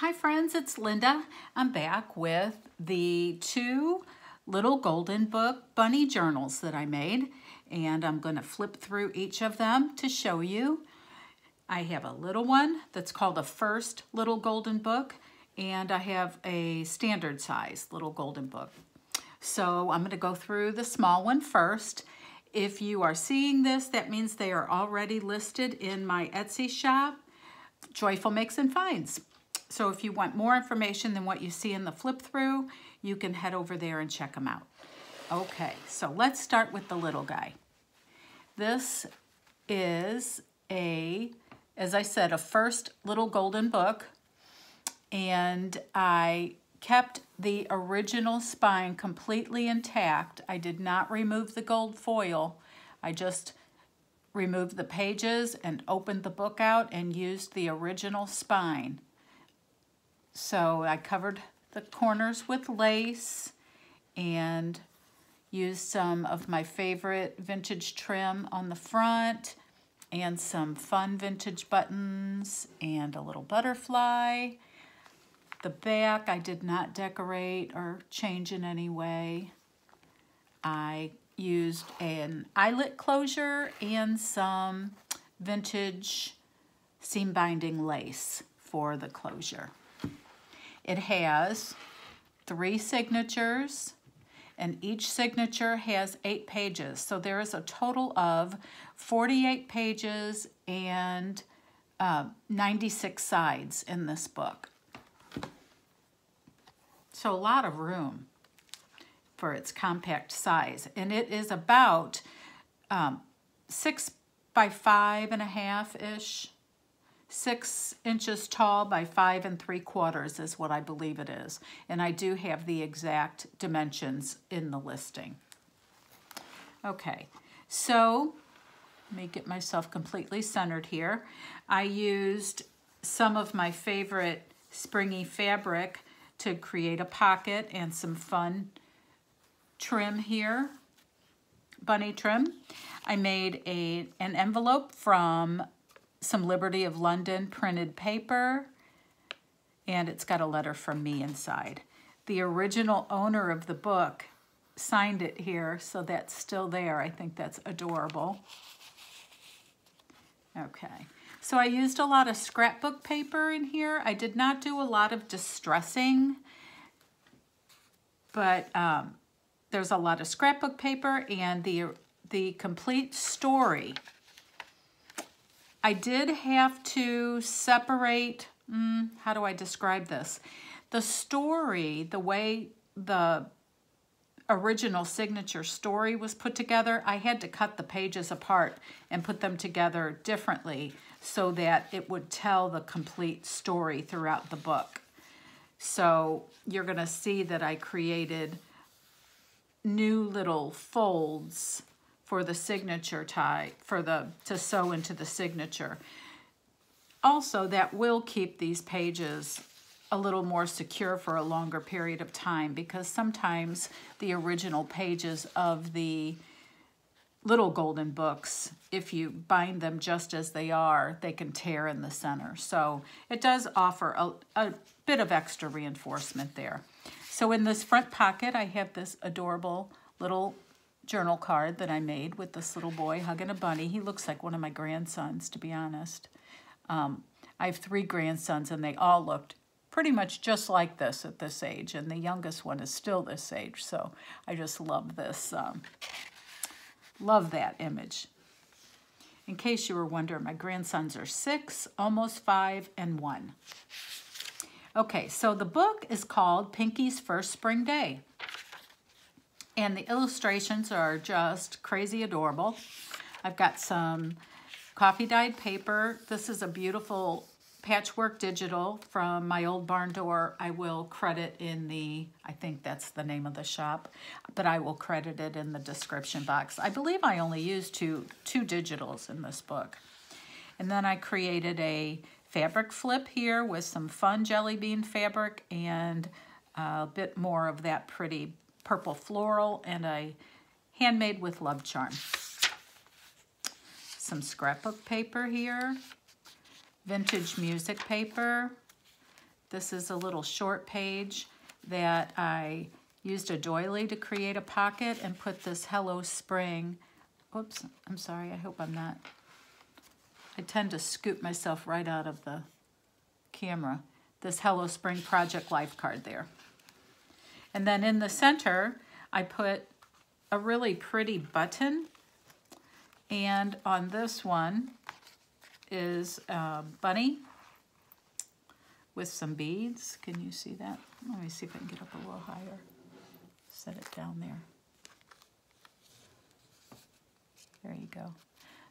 Hi friends, it's Linda. I'm back with the two little Golden Book bunny journals that I made, and I'm going to flip through each of them to show you. I have a little one that's called a First Little Golden Book, and I have a standard size little Golden Book. So I'm going to go through the small one first. If you are seeing this, that means they are already listed in my Etsy shop, Joyful Makes and Finds. So if you want more information than what you see in the flip through, you can head over there and check them out. Okay, so let's start with the little guy. This is as I said, a First Little Golden Book, and I kept the original spine completely intact. I did not remove the gold foil. I just removed the pages and opened the book out and used the original spine. So I covered the corners with lace and used some of my favorite vintage trim on the front and some fun vintage buttons and a little butterfly. The back I did not decorate or change in any way. I used an eyelet closure and some vintage seam binding lace for the closure. It has 3 signatures, and each signature has 8 pages. So there is a total of 48 pages and 96 sides in this book. So a lot of room for its compact size. And it is about 6 by 5.5-ish. 6 inches tall by 5 3/4 is what I believe it is. And I do have the exact dimensions in the listing. Okay, so let me get myself completely centered here. I used some of my favorite springy fabric to create a pocket and some fun trim here, bunny trim. I made an envelope from some Liberty of London printed paper, and it's got a letter from me inside. The original owner of the book signed it here, so that's still there. I think that's adorable. Okay, so I used a lot of scrapbook paper in here. I did not do a lot of distressing, but there's a lot of scrapbook paper and the complete story. I did have to separate, how do I describe this? The story, the way the original signature story was put together, I had to cut the pages apart and put them together differently so that it would tell the complete story throughout the book. So you're going to see that I created new little folds for the signature tie, to sew into the signature. Also, that will keep these pages a little more secure for a longer period of time, because sometimes the original pages of the little golden books, if you bind them just as they are, they can tear in the center. So it does offer a bit of extra reinforcement there. So in this front pocket, I have this adorable little journal card that I made with this little boy hugging a bunny. He looks like one of my grandsons, to be honest. I have 3 grandsons, and they all looked pretty much just like this at this age, and the youngest one is still this age, so I just love this, love that image. In case you were wondering, my grandsons are 6, almost 5, and 1. Okay, so the book is called Pinky's First Spring Day. And the illustrations are just crazy adorable. I've got some coffee dyed paper. This is a beautiful patchwork digital from my old barn door. I will credit in I think that's the name of the shop, but I will credit it in the description box. I believe I only used two digitals in this book. And then I created a fabric flip here with some fun jelly bean fabric and a bit more of that pretty purple floral, and a handmade with love charm. Some scrapbook paper here, vintage music paper, This is a little short page that I used a doily to create a pocket and put this Hello Spring. Oops, I'm sorry, I hope I'm not. I tend to scoop myself right out of the camera. This Hello Spring Project Life card there. And then in the center, I put a really pretty button. And on this one is a bunny with some beads. Can you see that? Let me see if I can get up a little higher. Set it down there. There you go.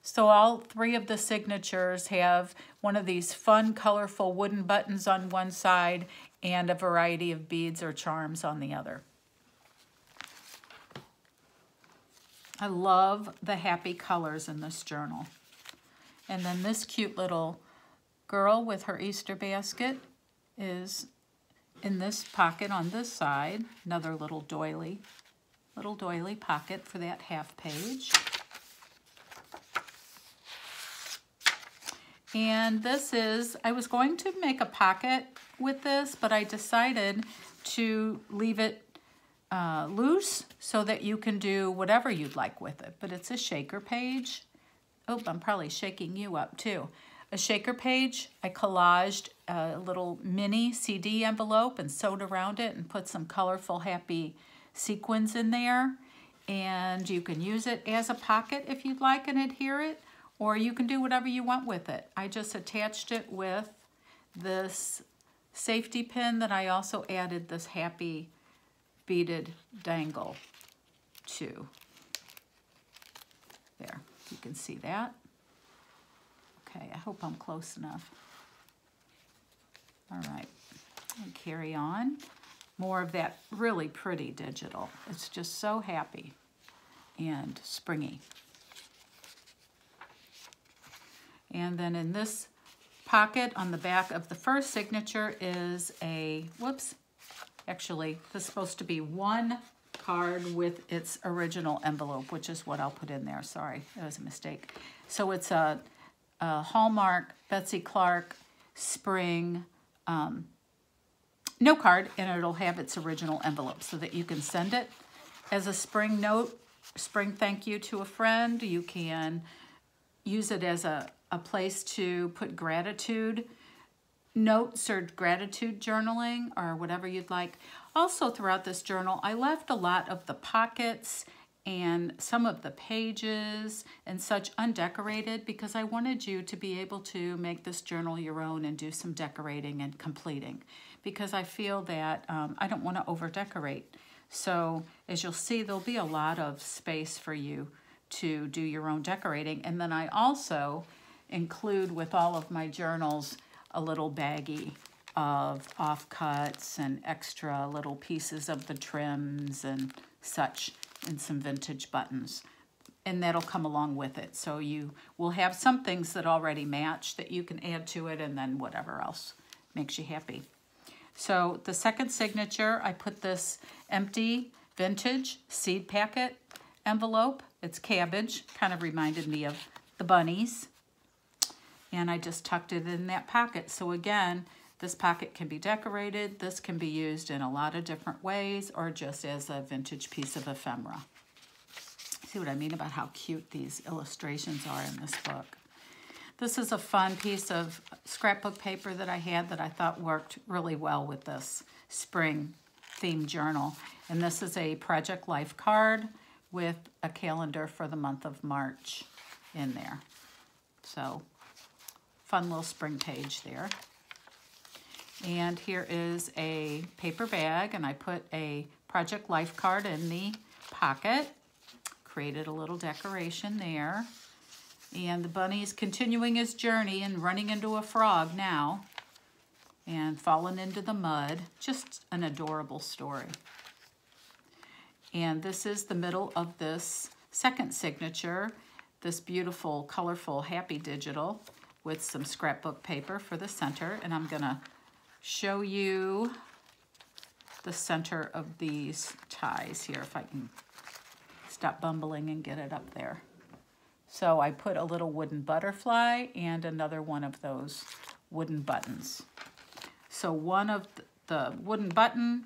So all three of the signatures have one of these fun, colorful wooden buttons on one side and a variety of beads or charms on the other. I love the happy colors in this journal. And then this cute little girl with her Easter basket is in this pocket on this side. Another little doily pocket for that half page. And this is, I was going to make a pocket with this, but I decided to leave it loose so that you can do whatever you'd like with it. But it's a shaker page. Oh, I'm probably shaking you up too. A shaker page. I collaged a little mini CD envelope and sewed around it and put some colorful happy sequins in there. And you can use it as a pocket if you'd like and adhere it, or you can do whatever you want with it. I just attached it with this safety pin that I also added this happy beaded dangle to. There, you can see that. Okay, I hope I'm close enough. All right, and carry on. More of that really pretty digital. It's just so happy and springy. And then in this pocket on the back of the first signature is a, whoops, actually this is supposed to be one card with its original envelope, which is what I'll put in there. Sorry, that was a mistake. So it's a Hallmark Betsy Clark spring note card, and it'll have its original envelope so that you can send it as a spring note, spring thank you to a friend. You can use it as a place to put gratitude notes or gratitude journaling or whatever you'd like. Also throughout this journal, I left a lot of the pockets and some of the pages and such undecorated because I wanted you to be able to make this journal your own and do some decorating and completing, because I feel that I don't want to over decorate. So as you'll see, there'll be a lot of space for you to do your own decorating. And then I also include with all of my journals a little baggie of offcuts and extra little pieces of the trims and such, and some vintage buttons. And that'll come along with it. So you will have some things that already match that you can add to it, and then whatever else makes you happy. So the second signature, I put this empty vintage seed packet envelope. It's cabbage, kind of reminded me of the bunnies. And I just tucked it in that pocket. So again, this pocket can be decorated. This can be used in a lot of different ways, or just as a vintage piece of ephemera. See what I mean about how cute these illustrations are in this book. This is a fun piece of scrapbook paper that I had that I thought worked really well with this spring themed journal. And this is a Project Life card with a calendar for the month of March in there. So fun little spring page there. And here is a paper bag, and I put a Project Life card in the pocket. Created a little decoration there. And the bunny's continuing his journey and running into a frog now and fallen into the mud. Just an adorable story. And this is the middle of this second signature, this beautiful, colorful, happy digital with some scrapbook paper for the center. And I'm gonna show you the center of these ties here, if I can stop bumbling and get it up there. So I put a little wooden butterfly and another one of those wooden buttons. So one of the wooden button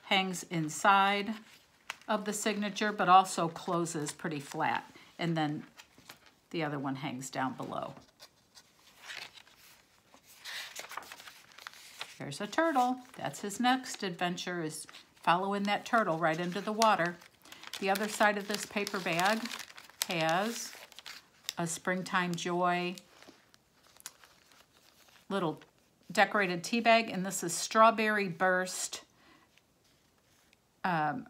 hangs inside of the signature, but also closes pretty flat. And then the other one hangs down below. There's a turtle. That's his next adventure, is following that turtle right into the water. The other side of this paper bag has a Springtime Joy little decorated tea bag, and this is Strawberry Burst decaf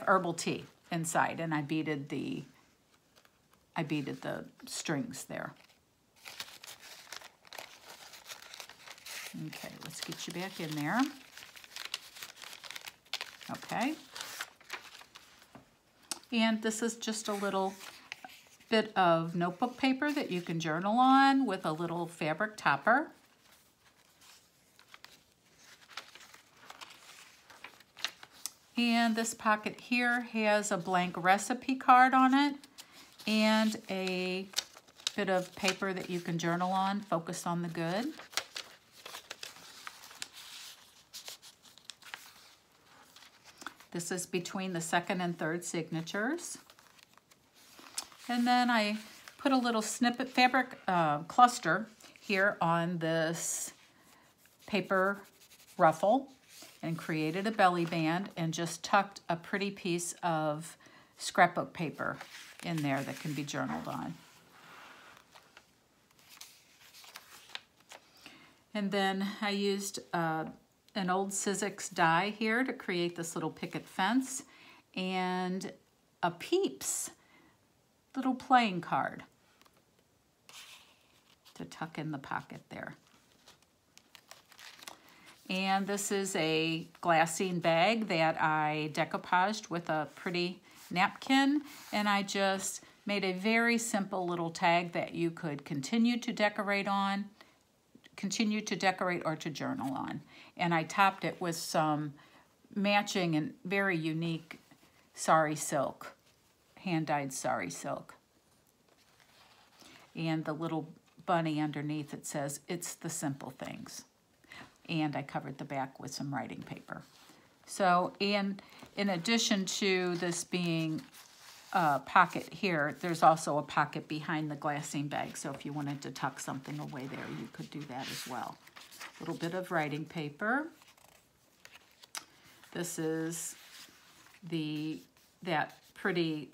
herbal tea inside, and I beaded the strings there. Okay, let's get you back in there. Okay. And this is just a little bit of notebook paper that you can journal on with a little fabric topper. And this pocket here has a blank recipe card on it and a bit of paper that you can journal on, focus on the good. This is between the second and third signatures. And then I put a little snippet fabric cluster here on this paper ruffle and created a belly band and just tucked a pretty piece of scrapbook paper in there that can be journaled on. And then I used an old Sizzix die here to create this little picket fence and a Peeps little playing card to tuck in the pocket there. And this is a glassine bag that I decoupaged with a pretty napkin, and I just made a very simple little tag that you could continue to decorate on, or to journal on. And I topped it with some matching and very unique sari silk, hand-dyed sari silk. And the little bunny underneath, it says, "It's the simple things." And I covered the back with some writing paper. So, and in addition to this being a pocket here, there's also a pocket behind the glassine bag. So if you wanted to tuck something away there, you could do that as well. A little bit of writing paper. This is that pretty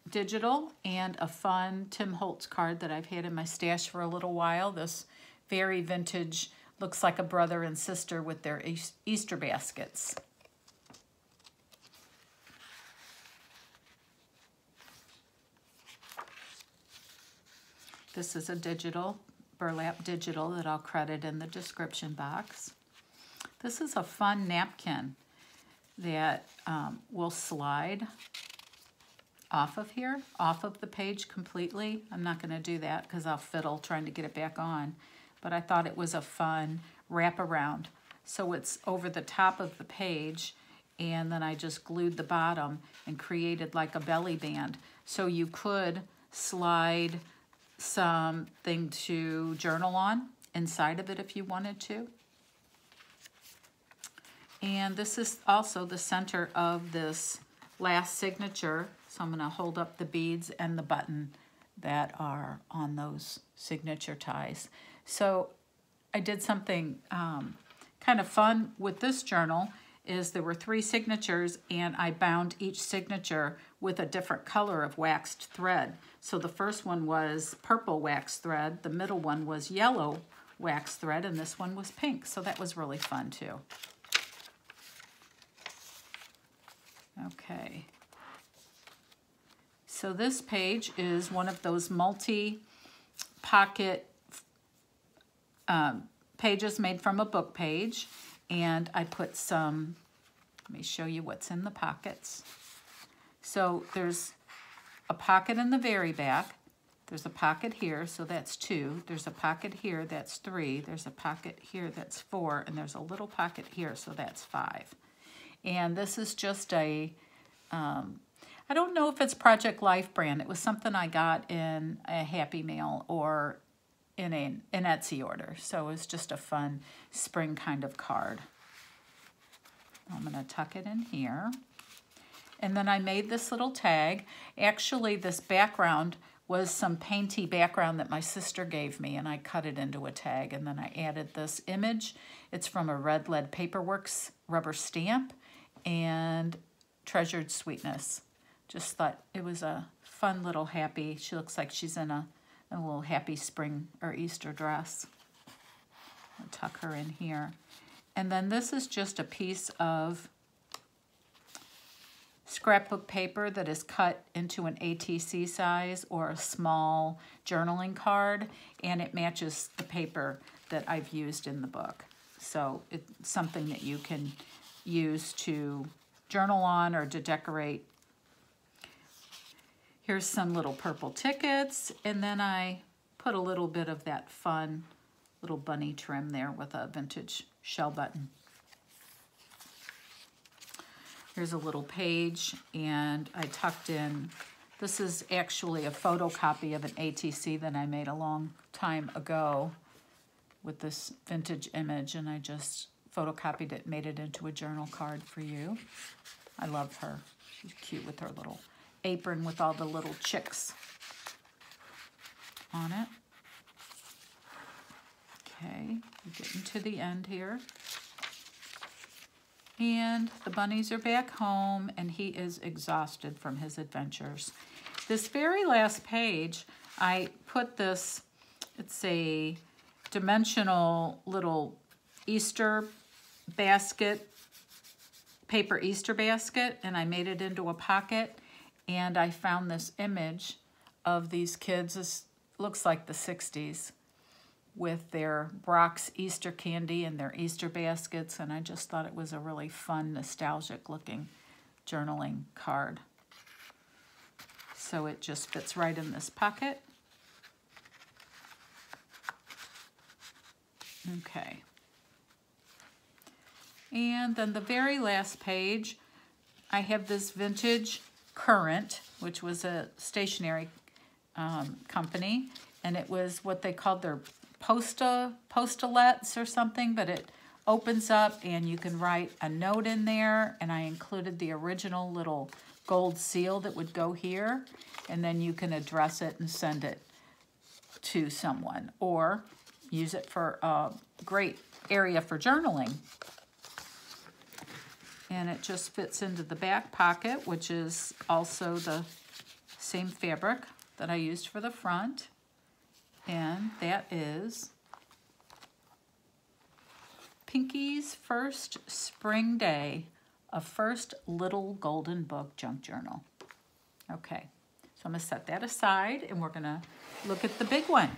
digital and a fun Tim Holtz card that I've had in my stash for a little while. This very vintage, looks like a brother and sister with their Easter baskets. This is a digital, burlap digital, that I'll credit in the description box. This is a fun napkin that will slide off of here, off of the page completely. I'm not going to do that because I'll fiddle trying to get it back on. But I thought it was a fun wraparound. So it's over the top of the page, and then I just glued the bottom and created like a belly band. So you could slide something to journal on inside of it if you wanted to. And this is also the center of this last signature. So I'm going to hold up the beads and the button that are on those signature ties. So I did something kind of fun with this journal. Is there were 3 signatures, and I bound each signature with a different color of waxed thread. So the first one was purple waxed thread, the middle one was yellow waxed thread, and this one was pink. So that was really fun too. Okay. So this page is one of those multi-pocket pages made from a book page, and I put some, let me show you what's in the pockets. So there's a pocket in the very back, there's a pocket here, so that's 2, there's a pocket here, that's 3, there's a pocket here, that's 4, and there's a little pocket here, so that's 5. And this is just a, I don't know if it's Project Life brand. It was something I got in a Happy Mail or in an Etsy order. So it was just a fun spring kind of card. I'm going to tuck it in here. And then I made this little tag. Actually, this background was some painty background that my sister gave me, and I cut it into a tag, and then I added this image. It's from a Red Lead Paperworks rubber stamp and Treasured Sweetness. Just thought it was a fun little happy, she looks like she's in a little happy spring or Easter dress. I'll tuck her in here. And then this is just a piece of scrapbook paper that is cut into an ATC size or a small journaling card, and it matches the paper that I've used in the book. So it's something that you can use to journal on or to decorate. Here's some little purple tickets, and then I put a little bit of that fun little bunny trim there with a vintage shell button. Here's a little page, and I tucked in, this is actually a photocopy of an ATC that I made a long time ago with this vintage image, and I just photocopied it, made it into a journal card for you. I love her. She's cute with her little apron with all the little chicks on it. Okay, we're getting to the end here. And the bunnies are back home, and he is exhausted from his adventures. This very last page, I put this, it's a dimensional little Easter basket, paper Easter basket, and I made it into a pocket, and I found this image of these kids, this looks like the 60s, with their Brock's Easter candy and their Easter baskets, and I just thought it was a really fun, nostalgic looking journaling card. So it just fits right in this pocket. Okay. And then the very last page, I have this vintage Current, which was a stationery company, and it was what they called their postalettes or something, but it opens up and you can write a note in there, and I included the original little gold seal that would go here, and then you can address it and send it to someone or use it for a great area for journaling. And it just fits into the back pocket, which is also the same fabric that I used for the front. And that is Pinky's first spring day, a first little golden book junk journal. Okay, so I'm gonna set that aside, and we're gonna look at the big one.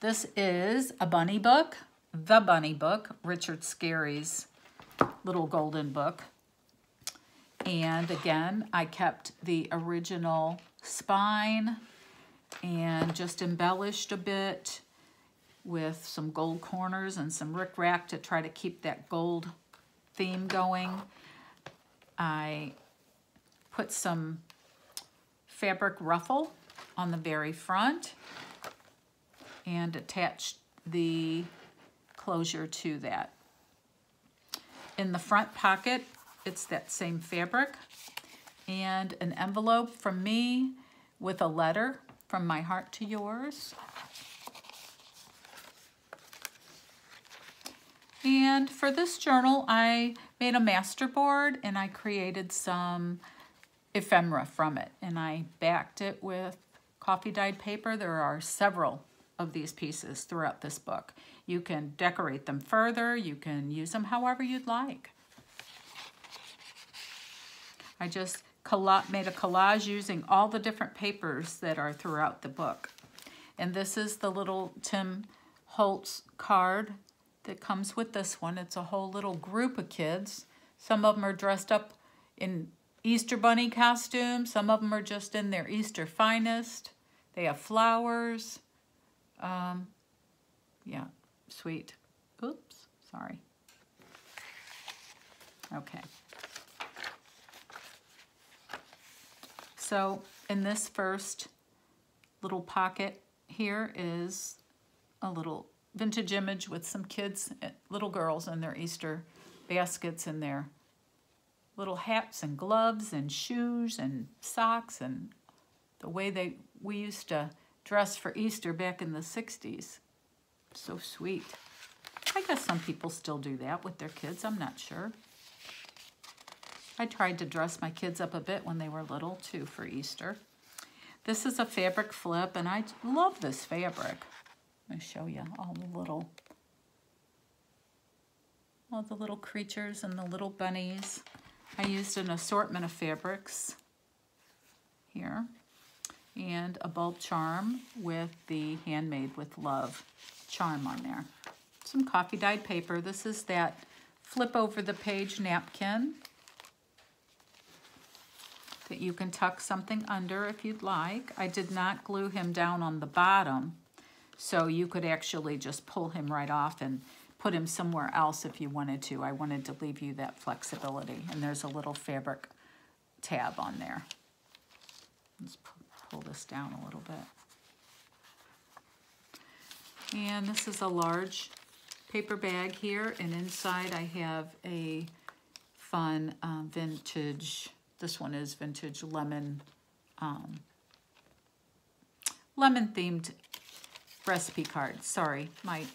This is a bunny book, The Bunny Book, Richard Scarry's little golden book. And again, I kept the original spine and just embellished a bit with some gold corners and some rickrack to try to keep that gold theme going. I put some fabric ruffle on the very front and attached the closure to that. In the front pocket, it's that same fabric and an envelope from me with a letter from my heart to yours. And for this journal, I made a master board and I created some ephemera from it, and I backed it with coffee dyed paper. There are several of these pieces throughout this book. You can decorate them further, you can use them however you'd like. I just made a collage using all the different papers that are throughout the book. And this is the little Tim Holtz card that comes with this one. It's a whole little group of kids. Some of them are dressed up in Easter bunny costumes. Some of them are just in their Easter finest. They have flowers. Yeah, sweet. Oops, sorry. Okay. So in this first little pocket here is a little vintage image with some kids, little girls in their Easter baskets and their little hats and gloves and shoes and socks and the way we used to dress for Easter back in the 60s. So sweet. I guess some people still do that with their kids. I'm not sure. I tried to dress my kids up a bit when they were little too for Easter. This is a fabric flip, and I love this fabric. Let me show you all the little creatures and the little bunnies. I used an assortment of fabrics here and a bulb charm with the Handmade with Love charm on there. Some coffee dyed paper. This is that flip over the page napkin that you can tuck something under if you'd like. I did not glue him down on the bottom, so you could actually just pull him right off and put him somewhere else if you wanted to. I wanted to leave you that flexibility. And there's a little fabric tab on there. Let's pull this down a little bit. And this is a large paper bag here, and inside I have a fun vintage, this one is vintage lemon themed recipe card. Sorry, my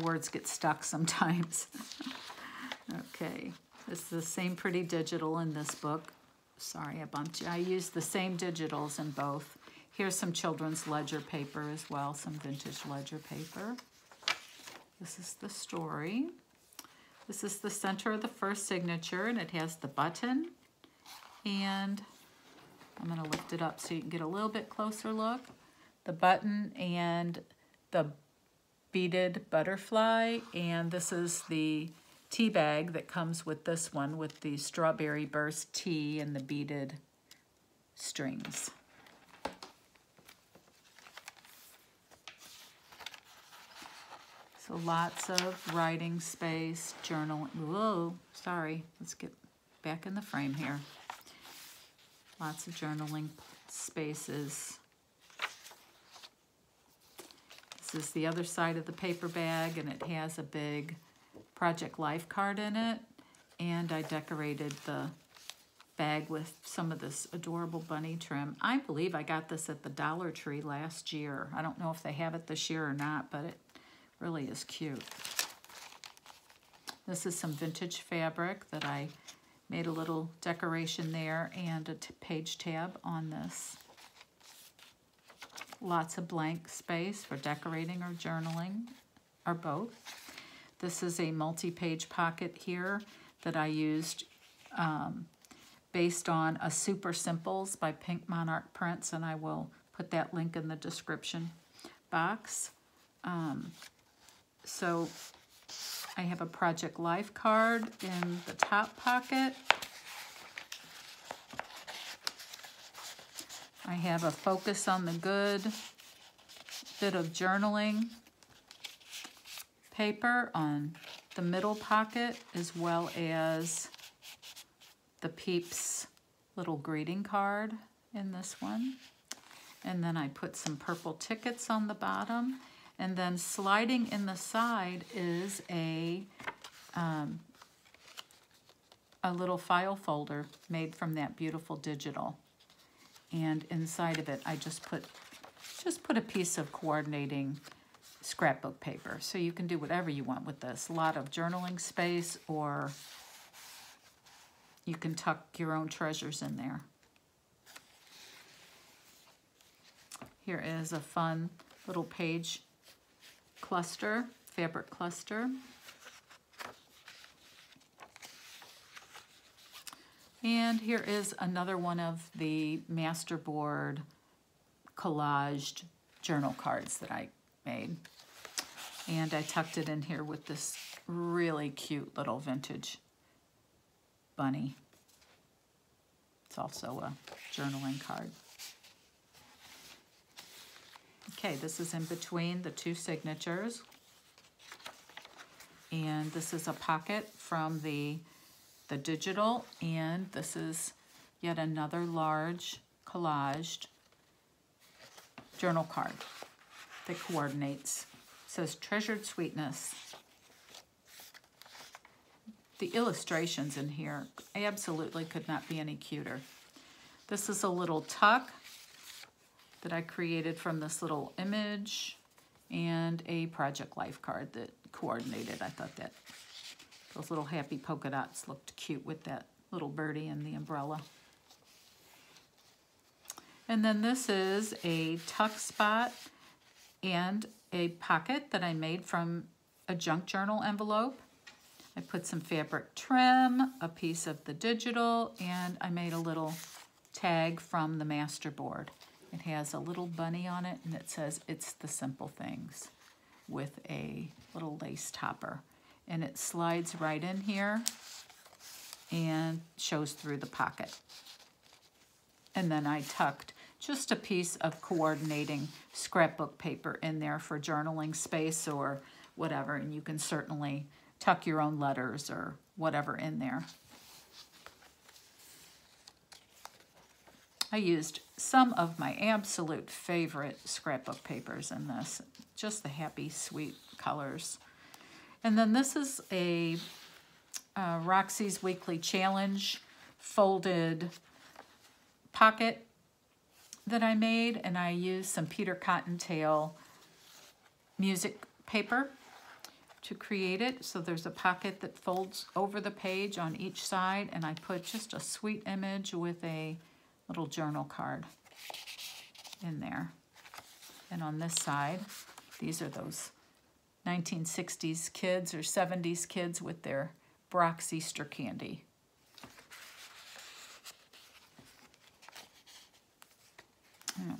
words get stuck sometimes. Okay, this is the same pretty digital in this book. Sorry, I bumped you. I used the same digitals in both. Here's some children's ledger paper as well, some vintage ledger paper. This is the story. This is the center of the first signature, and it has the button. And I'm going to lift it up so you can get a little bit closer look. The button and the beaded butterfly, and this is the tea bag that comes with this one with the strawberry burst tea and the beaded strings. So lots of writing space, journal. Whoa, sorry. Let's get back in the frame here. Lots of journaling spaces. This is the other side of the paper bag, and it has a big Project Life card in it. And I decorated the bag with some of this adorable bunny trim. I believe I got this at the Dollar Tree last year. I don't know if they have it this year or not, but it really is cute. This is some vintage fabric that I made a little decoration there and a page tab on this. Lots of blank space for decorating or journaling, or both. This is a multi-page pocket here that I used based on a Super Simples by Pink Monarch Prints, and I will put that link in the description box. So I have a Project Life card in the top pocket. I have a Focus on the Good bit of journaling paper on the middle pocket, as well as the Peeps little greeting card in this one. And then I put some purple tickets on the bottom. And then sliding in the side is a little file folder made from that beautiful digital. And inside of it, I just put a piece of coordinating scrapbook paper. So you can do whatever you want with this. A lot of journaling space, or you can tuck your own treasures in there. Here is a fun little page cluster, fabric cluster. And here is another one of the Masterboard collaged journal cards that I made. And I tucked it in here with this really cute little vintage bunny. It's also a journaling card. Okay, this is in between the two signatures. And this is a pocket from the digital, and this is yet another large collaged journal card that coordinates. It says Treasured Sweetness. The illustrations in here absolutely could not be any cuter. This is a little tuck that I created from this little image and a Project Life card that coordinated. I thought that those little happy polka dots looked cute with that little birdie and the umbrella. And then this is a tuck spot and a pocket that I made from a junk journal envelope. I put some fabric trim, a piece of the digital, and I made a little tag from the masterboard. It has a little bunny on it, and it says, "It's the simple things," with a little lace topper. And it slides right in here and shows through the pocket. And then I tucked just a piece of coordinating scrapbook paper in there for journaling space or whatever, and you can certainly tuck your own letters or whatever in there. I used some of my absolute favorite scrapbook papers in this, just the happy, sweet colors. And then this is a Roxy's Weekly Challenge folded pocket that I made, and I used some Peter Cottontail music paper to create it. So there's a pocket that folds over the page on each side, and I put just a sweet image with a little journal card in there. And on this side, these are those 1960s kids or 70s kids with their Brock's Easter candy.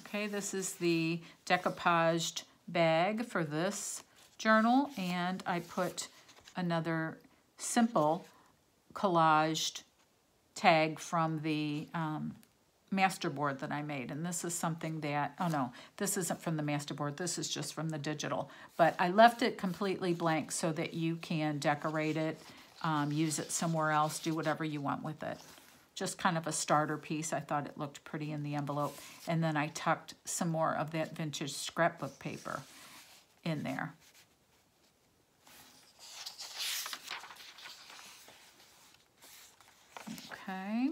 Okay, this is the decoupaged bag for this journal, and I put another simple collaged tag from the masterboard that I made. And this is something that, oh no, this isn't from the masterboard, this is just from the digital. But I left it completely blank so that you can decorate it, use it somewhere else, do whatever you want with it. Just kind of a starter piece. I thought it looked pretty in the envelope. And then I tucked some more of that vintage scrapbook paper in there. Okay.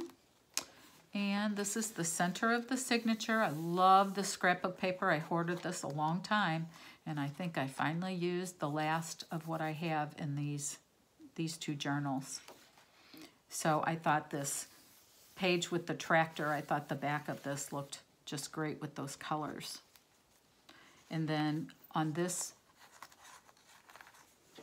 And this is the center of the signature. I love the scrapbook paper. I hoarded this a long time, and I think I finally used the last of what I have in these two journals. So I thought this page with the tractor, I thought the back of this looked just great with those colors. And then on this,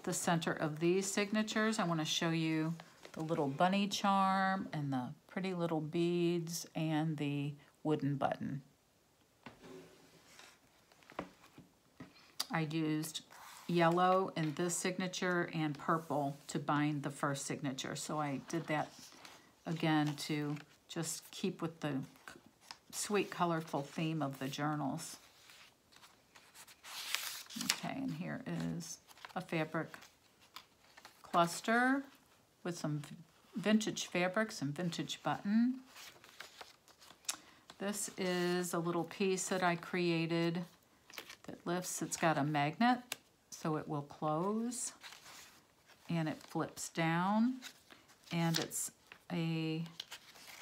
the center of these signatures, I want to show you the little bunny charm and the pretty little beads and the wooden button. I used yellow in this signature and purple to bind the first signature. So I did that again to just keep with the sweet, colorful theme of the journals. Okay, and here is a fabric cluster with some vintage fabric, some vintage button. This is a little piece that I created that lifts. It's got a magnet, so it will close, and it flips down, and it's a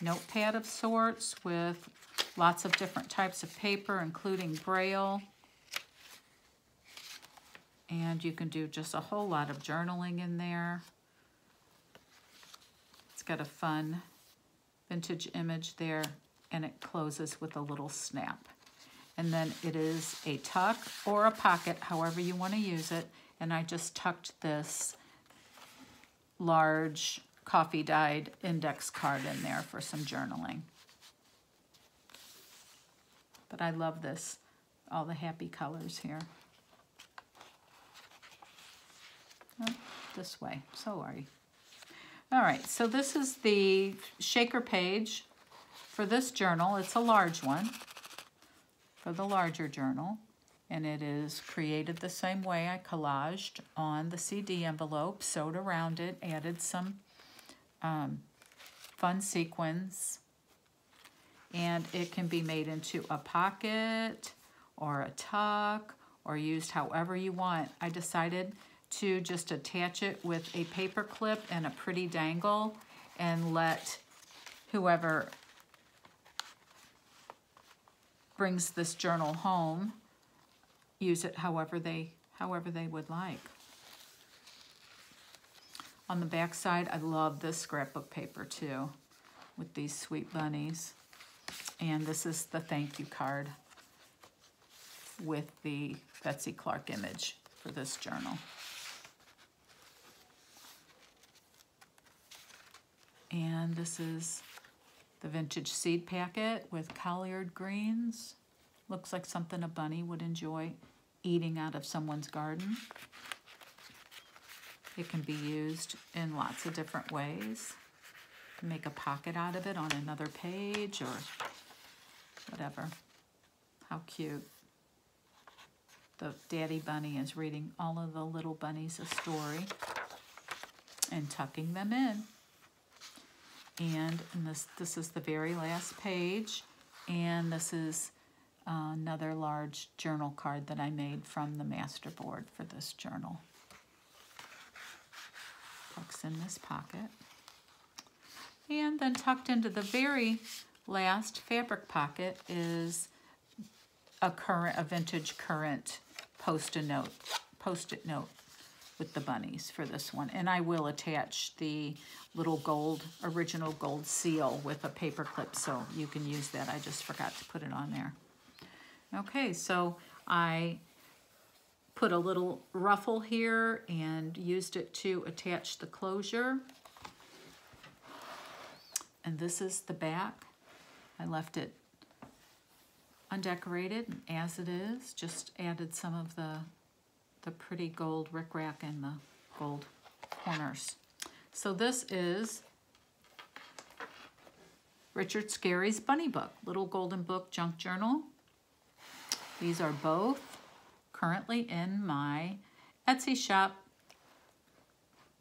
notepad of sorts with lots of different types of paper, including Braille. And you can do just a whole lot of journaling in there. It's got a fun vintage image there, and it closes with a little snap. And then it is a tuck or a pocket, however you want to use it. And I just tucked this large coffee dyed index card in there for some journaling. But I love this, all the happy colors here. Oh, this way, sorry. All right, so this is the shaker page for this journal. It's a large one for the larger journal, and it is created the same way. I collaged on the CD envelope, sewed around it, added some fun sequins, and it can be made into a pocket or a tuck or used however you want. I decided to just attach it with a paper clip and a pretty dangle and let whoever brings this journal home use it however they would like. On the back side, I love this scrapbook paper too, with these sweet bunnies. And this is the thank you card with the Betsy Clark image for this journal. And this is the vintage seed packet with collard greens. Looks like something a bunny would enjoy eating out of someone's garden. It can be used in lots of different ways. Make a pocket out of it on another page or whatever. How cute. The daddy bunny is reading all of the little bunnies a story and tucking them in. And this is the very last page, and this is another large journal card that I made from the master board for this journal. Tucks in this pocket. And then tucked into the very last fabric pocket is a vintage current post-it note with the bunnies for this one. And I will attach the little original gold seal with a paper clip, so you can use that. I just forgot to put it on there. Okay, so I put a little ruffle here and used it to attach the closure. And this is the back. I left it undecorated as it is, just added some of the pretty gold rickrack and the gold corners. So this is Richard Scarry's Bunny Book, Little Golden Book Junk Journal. These are both currently in my Etsy shop,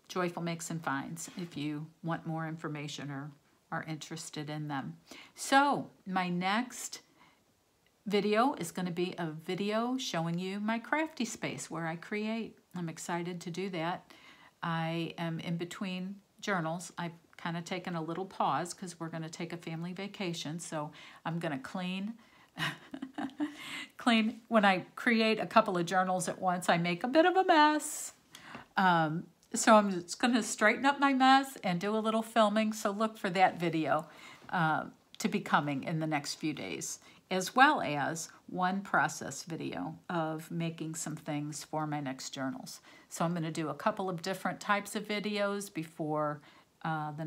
Joyful Makes and Finds, if you want more information or are interested in them. So my next video is going to be a video showing you my crafty space where I create. I'm excited to do that. I am in between journals. I've kind of taken a little pause because we're going to take a family vacation. So I'm going to clean. When I create a couple of journals at once, I make a bit of a mess. So I'm just going to straighten up my mess and do a little filming. So look for that video to be coming in the next few days, as well as one process video of making some things for my next journals. So I'm going to do a couple of different types of videos before the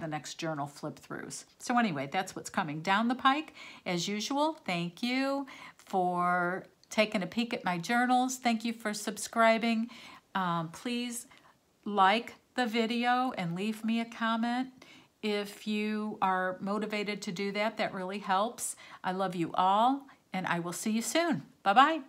next journal flip-throughs. So anyway, that's what's coming down the pike. As usual, thank you for taking a peek at my journals. Thank you for subscribing. Please like the video and leave me a comment. If you are motivated to do that, that really helps. I love you all, and I will see you soon. Bye-bye.